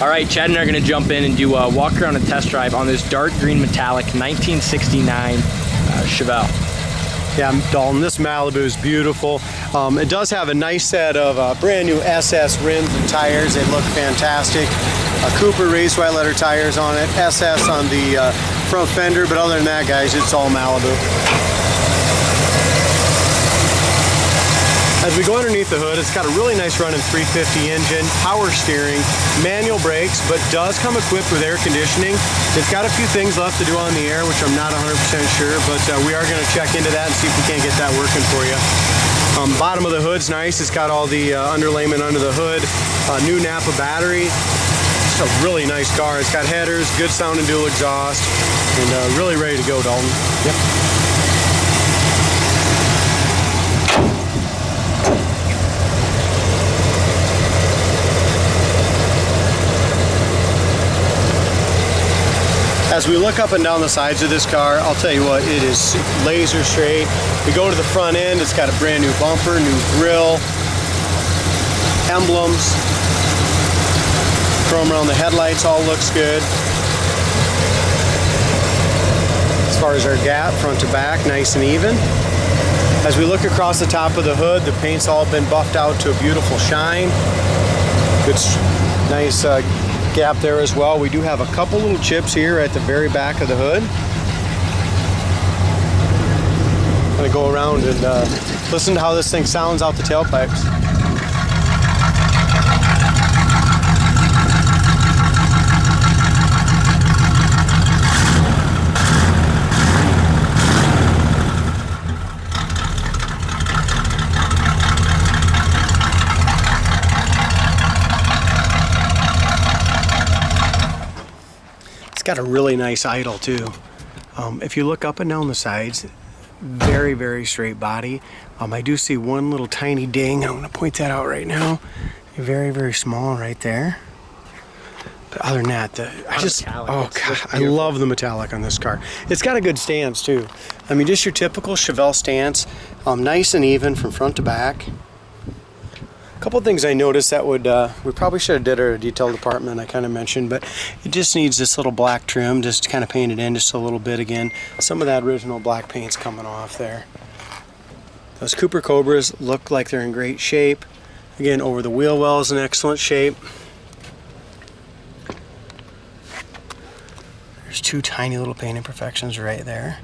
All right, Chad and I are gonna jump in and do a walk around and test drive on this dark green metallic 1969 Chevelle. Yeah, Dalton, this Malibu is beautiful. It does have a nice set of brand new SS rims and tires. They look fantastic. Cooper raised white letter tires on it, SS on the front fender, but other than that, guys, it's all Malibu. As we go underneath the hood, it's got a really nice running 350 engine, power steering, manual brakes, but does come equipped with air conditioning. It's got a few things left to do on the air, which I'm not 100% sure, but we are going to check into that and see if we can't get that working for you. Bottom of the hood's nice. It's got all the underlayment under the hood, new Napa battery. It's a really nice car. It's got headers, good sounding dual exhaust, and really ready to go, Dalton. Yep. As we look up and down the sides of this car, I'll tell you what, it is laser straight. We go to the front end, it's got a brand new bumper, new grille, emblems, chrome around the headlights, all looks good. As far as our gap, front to back, nice and even. As we look across the top of the hood, the paint's all been buffed out to a beautiful shine. Good, nice gap there as well. We do have a couple little chips here at the very back of the hood. I'm going to go around and listen to how this thing sounds out the tailpipes. Got a really nice idle too. If you look up and down the sides, very, very straight body. I do see one little tiny ding. I'm going to point that out right now. Very, very small right there. But other than that, oh god, I love the metallic on this car. It's got a good stance too. I mean, just your typical Chevelle stance, nice and even from front to back. A couple of things I noticed that would, we probably should have did our detail department, I kind of mentioned, but it just needs this little black trim, just kind of paint it in just a little bit again. Some of that original black paint's coming off there. Those Cooper Cobras look like they're in great shape. Again, over the wheel well is in excellent shape. There's two tiny little paint imperfections right there.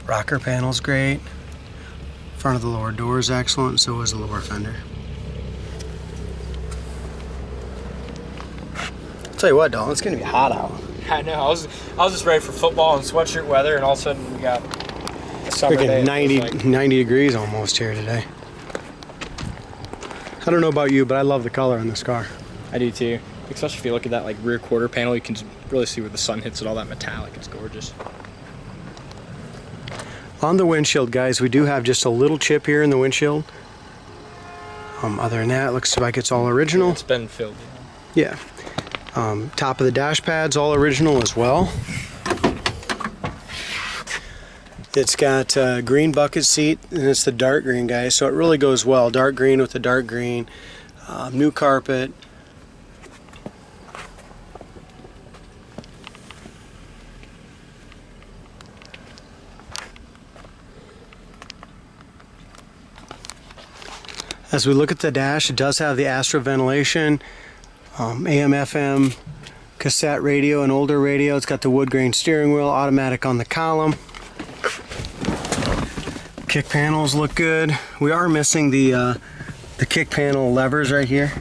Rocker panel's great. Front of the lower door is excellent, so is the lower fender. Tell you what, Dalton, it's gonna be hot out. I know. I was just ready for football and sweatshirt weather, and all of a sudden we got a summer day. 90 degrees almost here today. I don't know about you, but I love the color on this car. I do too. Especially if you look at that like rear quarter panel, you can really see where the sun hits it. All that metallic. It's gorgeous. On the windshield, guys, we do have just a little chip here in the windshield. Other than that, it looks like it's all original. It's been filled. Yeah. Top of the dash pad's all original as well. It's got a green bucket seat, and it's the dark green, guys, so it really goes well. Dark green with the dark green. New carpet. As we look at the dash, it does have the Astro ventilation. AM, FM, cassette radio, and older radio. It's got the wood grain steering wheel, automatic on the column. Kick panels look good. We are missing the kick panel levers right here.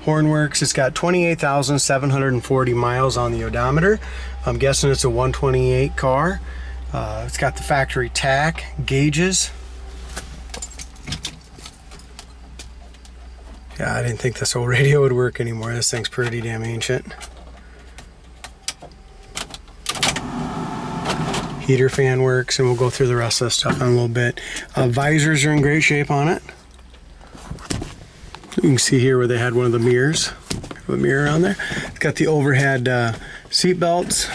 Horn works. It's got 28,740 miles on the odometer. I'm guessing it's a 128 car. It's got the factory tack, gauges. Yeah, I didn't think this old radio would work anymore. This thing's pretty damn ancient. Heater fan works, and we'll go through the rest of the stuff in a little bit. Visors are in great shape on it. You can see here where they had one of the mirrors. A mirror on there. It's got the overhead seat belts.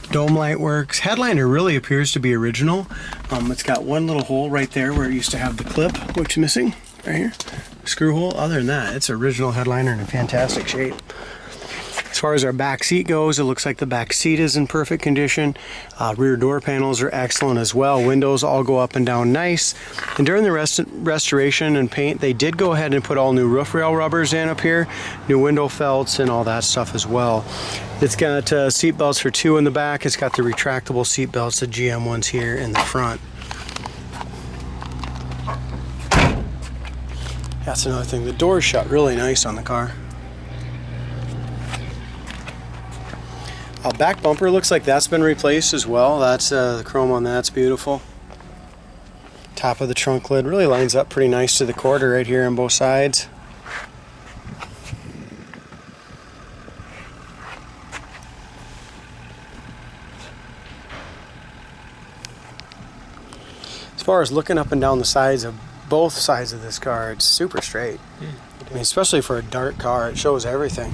Dome light works. Headliner really appears to be original. It's got one little hole right there where it used to have the clip, which is missing right here. screw hole. Other than that, it's original headliner in fantastic shape. As far as our back seat goes, it looks like the back seat is in perfect condition. Rear door panels are excellent as well. Windows all go up and down nice. And during the restoration and paint, they did go ahead and put all new roof rail rubbers in up here, new window felts and all that stuff as well. It's got seat belts for 2 in the back. It's got the retractable seat belts, the GM ones here in the front. That's another thing. The door's shut really nice on the car. Back bumper looks like that's been replaced as well. That's the chrome on that's beautiful. Top of the trunk lid really lines up pretty nice to the quarter right here on both sides. As far as looking up and down the sides of both sides of this car, it's super straight. I mean, especially for a dark car, it shows everything.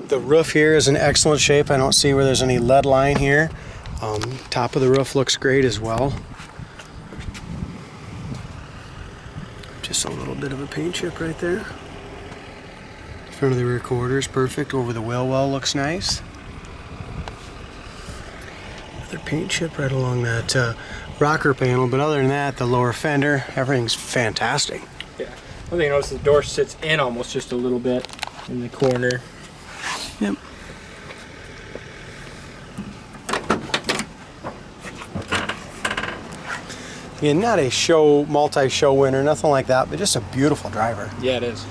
The roof here is in excellent shape. I don't see where there's any lead line here. Top of the roof looks great as well. Just a little bit of a paint chip right there. Front of the rear quarter is perfect. Over the wheel well looks nice. Another paint chip right along that rocker panel, but other than that, the lower fender, everything's fantastic. Yeah. One thing I noticed, the door sits in almost just a little bit in the corner. Yep. Again, not a multi-show winner, nothing like that, but just a beautiful driver. Yeah, it is.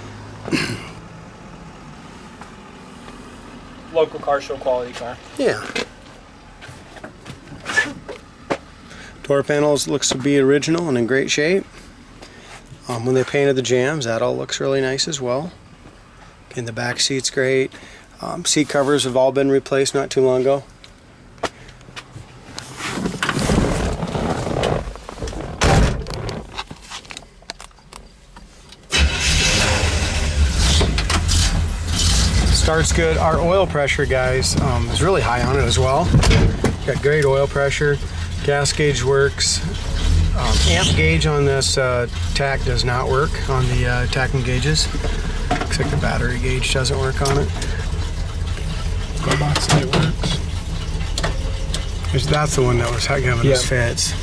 Local car show quality car. Yeah. Door panels looks to be original and in great shape. When they painted the jambs, that all looks really nice as well. Again, the back seat's great. Seat covers have all been replaced not too long ago. Starts good. Our oil pressure, guys, is really high on it as well. Got great oil pressure. Gas gauge works. Amp gauge on this tack does not work on the tacking gauges. Looks like the battery gauge doesn't work on it. Glove box light works. That's the one that was giving us fits.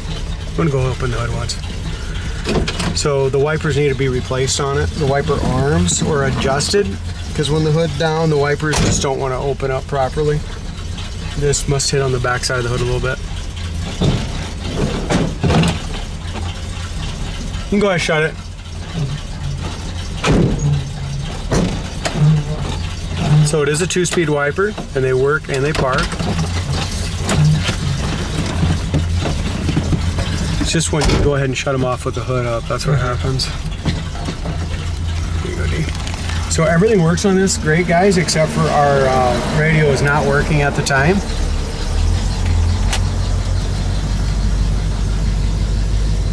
I'm gonna go open the hood once. So the wipers need to be replaced on it. The wiper arms were adjusted because when the hood's down, the wipers just don't want to open up properly. This must hit on the back side of the hood a little bit. You can go ahead and shut it. So it is a 2-speed wiper, and they work and they park. It's just when you go ahead and shut them off with the hood up, that's what happens. Here you go, D. So everything works on this great, guys, except for our radio is not working at the time.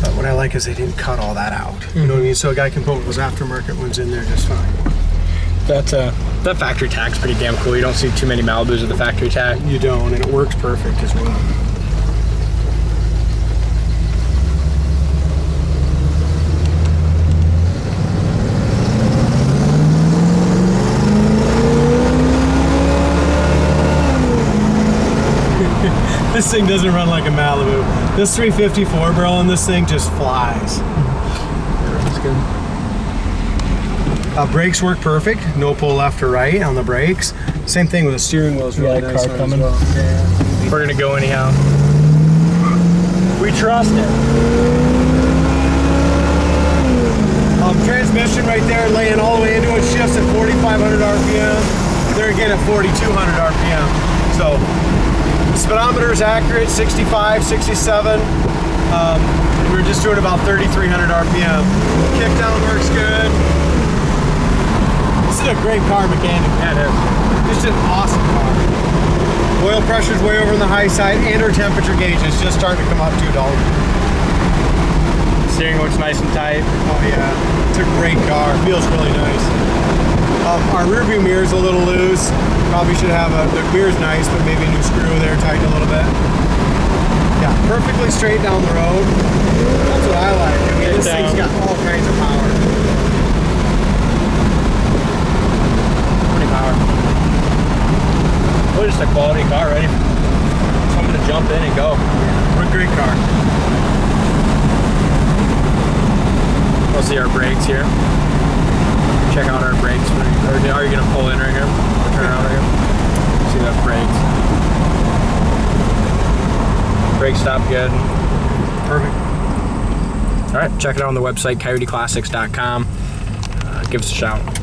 But what I like is they didn't cut all that out. You know what I mean? So a guy can put those aftermarket ones in there just fine. That factory tack's pretty damn cool. You don't see too many Malibus with the factory tack. You don't, and it works perfect as well. This thing doesn't run like a Malibu. This 354 barrel on this thing just flies. That's good. Brakes work perfect. No pull left or right on the brakes. Same thing with the steering wheels. Really nice car coming. well. Yeah. We're gonna go anyhow. We trust it. Transmission right there, laying all the way into it, shifts at 4,500 RPM. They're again at 4,200 RPM. So speedometer is accurate, 65, 67. We're just doing about 3,300 RPM. Kickdown works good. This is a great car mechanic. Yeah, it is. Just an awesome car. Oil pressure's way over on the high side, and our temperature gauge is just starting to come up too, dog. Steering looks nice and tight. Oh yeah, it's a great car. Feels really nice. Our rear view mirror is a little loose. Probably should have the mirror's nice, but maybe a new screw there, tighten a little bit. Yeah, perfectly straight down the road. That's what I like. I mean, this thing's got all kinds of power. ready for someone to jump in and go. What a great car. We'll see our brakes here. Check out our brakes. Or are you gonna pull in right here? Or turn around right here? See that brakes. Brakes stop good. Perfect. All right, check it out on the website, coyoteclassics.com. Give us a shout.